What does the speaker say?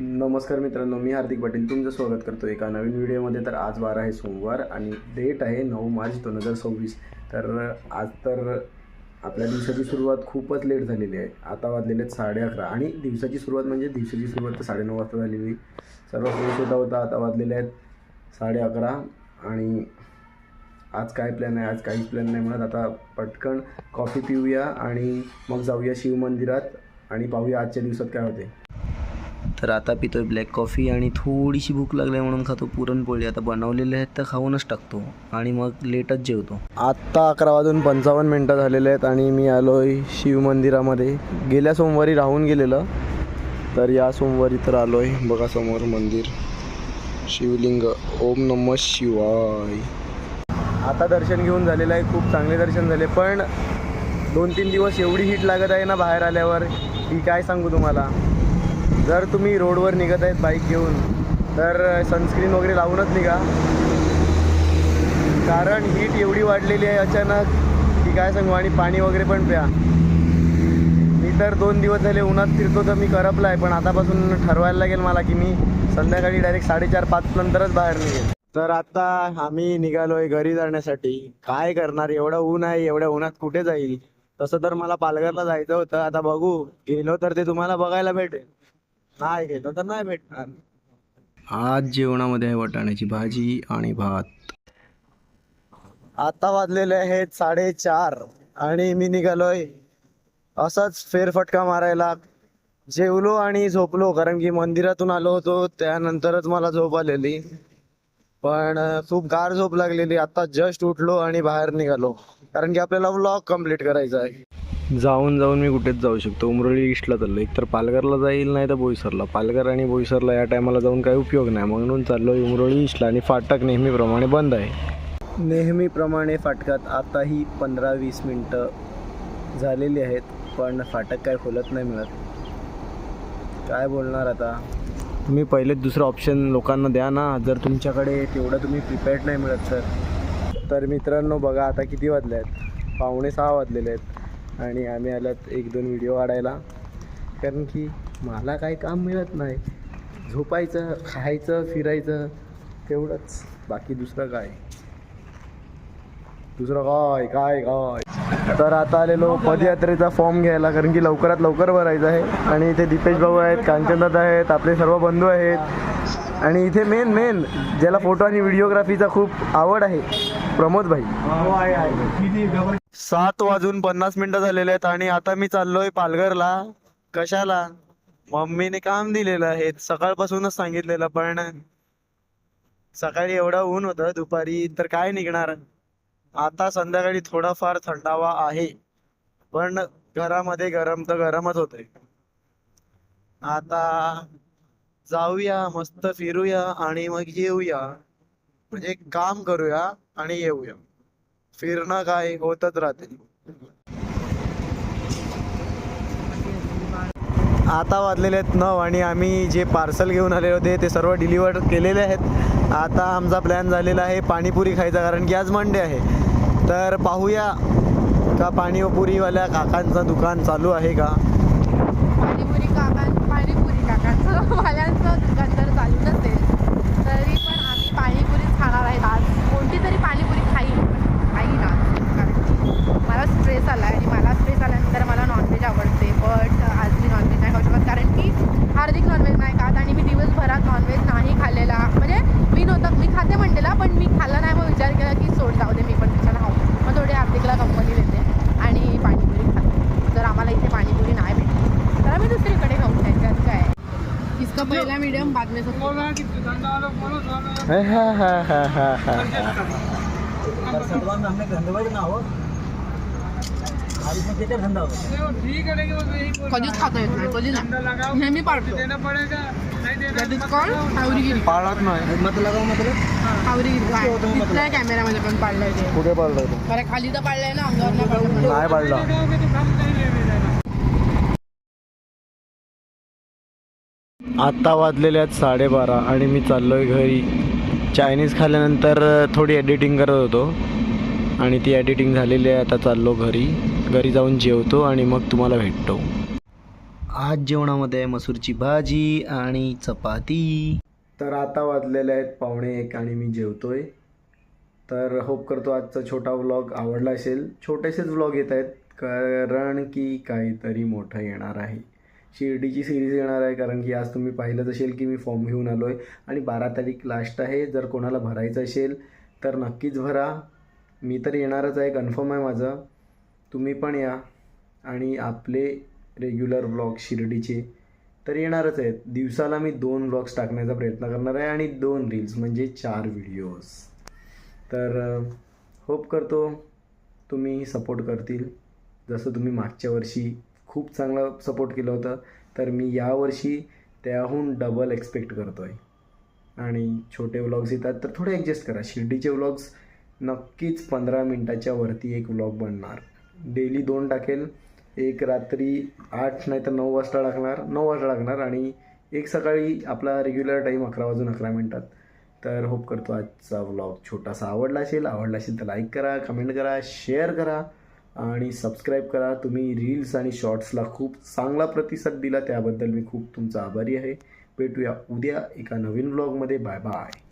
नमस्कार मित्रांनो, मी हार्दिक पाटील तुमचं स्वागत करतो एका नवीन व्हिडिओमध्ये. तर आज 12 आहे सोमवार आणि डेट आहे 9 मार्च 2026. तर आज तर आपल्या दिवसाची सुरुवात खूपच लेट झालेली आहे. आता वाजलेले आहेत 11:30 आणि दिवसाची सुरुवात म्हणजे दिवसाची सुरुवात तर 9:30 वाजता झालेली. सर्व फ्रेश होता. आता वाजलेले आहेत 11:30 आणि आज काय प्लॅन आहे? आज काहीच प्लॅन नाही म्हणत. आता पटकन कॉफी पिऊया आणि मग जाऊया शिव मंदिरात आणि पाहूया आजच्या दिवसात काय होते. तर आता पितोय ब्लॅक कॉफी आणि थोडीशी भूक लागली म्हणून खातो पुरणपोळी. आता बनवलेले आहेत तर खाऊनच टाकतो आणि मग लेटच जेवतो. आत्ता 11:55 झालेले आहेत आणि मी आलो आहे शिव मंदिरामध्ये. गेल्या सोमवारी राहून गेलेलं, तर या सोमवारी तर आलो आहे. बघा समोर मंदिर, शिवलिंग, ओम नमः शिवाय. आता दर्शन घेऊन झालेलं आहे, खूप चांगले दर्शन झाले. पण 2-3 दिवस एवढी हीट लागत आहे ना बाहेर आल्यावर की काय सांगू तुम्हाला. जर तुम्ही रोडवर निघत आहेत बाईक घेऊन तर सनस्क्रीन वगैरे लावूनच निघा, कारण हीट एवढी वाढलेली आहे अचानक की काय सांगू. आणि पाणी वगैरे पण प्या. मी तर 2 दिवस झाले उन्हात फिरतो तर मी करपला आहे, पण आतापासून ठरवायला लागेल मला की मी संध्याकाळी डायरेक्ट 4:30-5 नंतरच बाहेर निघेल. तर आता आम्ही निघालो आहे घरी जाण्यासाठी. काय करणार, एवढं ऊन आहे, एवढ्या उन्हात कुठे जाईल. तसं तर मला पालघरला जायचं होतं. आता बघू, गेलो तर ते तुम्हाला बघायला भेटेल, नाही गेलो तर नाही भेटणार. आज जेवणामध्ये आहे वाटाण्याची भाजी आणि भात. आता वाजलेले आहेत 4:30 आणि मी निघालोय असाच फेरफटका मारायला. जेवलो आणि झोपलो, कारण की मंदिरातून आलो होतो त्यानंतरच मला झोप आलेली. पण खूप गार झोप लागलेली. आता जस्ट उठलो आणि बाहेर निघालो, कारण की आपल्याला व्लॉग कम्प्लीट करायचा आहे. जाऊन मी कुठेच जाऊ शकतो. उमरोळी ईस्टला चाललो. एक तर पालघरला जाईल, नाही तर बोईसरला. पालघर आणि बोईसरला या टायमाला जाऊन काही उपयोग नाही, म्हणून चाललो उमरोळी ईस्टला. आणि फाटक नेहमीप्रमाणे बंद आहे. नेहमीप्रमाणे फाटकात आताही 15-20 मिनटं झालेली आहेत, पण फाटक काय खोलत नाही मिळत. काय बोलणार आता. तुम्ही पहिले दुसरं ऑप्शन लोकांना द्या ना, जर तुमच्याकडे तेवढं तुम्ही प्रिपेअर्ड नाही मिळत तर मित्रांनो बघा आता किती वाजले आहेत, 5:45 वाजलेले आहेत आणि आम्ही आल्यात 1-2 व्हिडिओ काढायला. कारण की मला काही काम मिळत नाही, झोपायचं, खायचं, फिरायचं तेवढंच. बाकी दुसरं काय तर आता आलेलो पदयात्रेचा फॉर्म घ्यायला, कारण की लवकरात लवकर भरायचं आहे. आणि इथे दीपेश भाऊ आहेत, कांचनदादा आहेत, आपले सर्व बंधू आहेत. आणि इथे मेन ज्याला फोटो आणि व्हिडिओग्राफीचा खूप आवड आहे, प्रमोद भाई. 7:50 झालेले आहेत आणि आता मी चाललोय पालघरला. कशाला? मम्मीने काम दिलेलं आहे, सकाळपासूनच सांगितलेलं, पण सकाळी एवढं ऊन होतं, दुपारी तर काय निघणार. आता संध्याकाळी थोडाफार थंडावा आहे, पण घरामध्ये गरम तर गरमच होते. आता जाऊया, मस्त फिरूया आणि मग येऊया. म्हणजे काम करूया आणि येऊया. फिरणं काय होतच राहते. आता वाजलेले आहेत 9 आणि आम्ही जे पार्सल घेऊन आले होते ते सर्व डिलिव्हर केलेले आहेत. आता आमचा प्लॅन झालेला आहे पाणीपुरी खायचा, कारण की आज मंडे आहे. तर पाहूया का पाणीपुरीवाल्या काकांचं दुकान चालू आहे का. पाणीपुरी काकांचं वाल्यांचं दुकान तर चालू नसेल तरी पण आम्ही पाणीपुरीच खाणार आहेत आज. कोणती तरी पाणीपुरी खाईन ना, कारण की मला स्ट्रेस आला आहे आणि मला स्ट्रेस आल्यानंतर मला नॉनव्हेज आवडते. बट आज मी नॉनव्हेज नाही खाऊ शकत, कारण की हार्दिक नॉनव्हेज नाही खात आणि मी दिवसभरात नॉनव्हेज नाही खाल्लेला. म्हणजे मी खाते म्हणलेला, पण मी खाल्लं नाही. मग विचार केला की सोड, जाऊ दे, मी पण त्याच्यानं खाऊ. मग थोडी हार्दिकला कंपनी देते आणि पाणीपुरी खाते. जर आम्हाला इथे पाणीपुरी नाही भेटली तर आम्ही दुसरीकडे खाऊ. त्याच्यात काय, इसका पहिला मीडियम बाद में सब. कधीच खाता येत नाही, कधी नाही, नेहमी पाळतो. पाळत नाही तिथल्या कॅमेरामध्ये पण पाळलंय ते. कुठे पाळलं? बरं खाली तर पाळलंय ना, अंगावर नाही पाळलं. आता वाजलेले आहेत 12:30 आणि मी चाललोय घरी. चायनीज खाल्ल्यानंतर थोडी एडिटिंग करत होतो आणि ती एडिटिंग झालेली आहे. आता चाललो घरी जाऊन जेवतो आणि मग तुम्हाला भेटतो. आज जेवणामध्ये आहे मसूरची भाजी आणि चपाती. तर आता वाजलेले आहेत 1:45 आणि मी जेवतोय. तर होप करतो आजचा छोटा व्लॉग आवडला असेल. छोटेसेच व्लॉग येत आहेत कारण की काहीतरी मोठं येणार आहे. शिर्डीची सिरीज येणार आहे कारण की आज तुम्ही पाहिलंच असेल की मी फॉर्म घेऊन आलो आहे आणि 12 तारीख लास्ट आहे. जर कोणाला भरायचं असेल तर नक्कीच भरा. मी तर येणारच आहे, कन्फर्म आहे माझं. तुम्ही पण या आणि आपले रेग्युलर व्लॉग शिर्डीचे तर येणारच आहेत. दिवसाला मी 2 व्लॉग्स टाकण्याचा प्रयत्न करणार आहे आणि 2 रील्स म्हणजे 4 व्हिडिओज. तर होप करतो तुम्ही सपोर्ट करतील. जसं तुम्ही मागच्या वर्षी खूप चांगला सपोर्ट केलं होतं तर मी यावर्षी त्याहून डबल एक्सपेक्ट करतो आहे. आणि छोटे व्लॉग्स येतात तर थोडे ॲडजस्ट करा. शिर्डीचे व्लॉग्स नक्कीच 15 मिनटाच्या वरती एक व्लॉग बनणार. डेली 2 टाकेल. एक रात्री 8 नाही तर 9 वाजता टाकणार, 9 वाजता टाकणार आणि एक सकाळी आपला रेग्युलर टाईम 11:11 तर होप करतो आजचा व्लॉग छोटासा आवडला असेल तर लाईक करा, कमेंट करा, शेअर करा आणि सबस्क्राईब करा. तुम्ही रील्स आणि शॉर्ट्सला खूप चांगला प्रतिसाद दिला त्याबद्दल मी खूप तुमचा आभारी आहे. भेटूया उद्या एका नवीन व्लॉगमध्ये. Bye bye.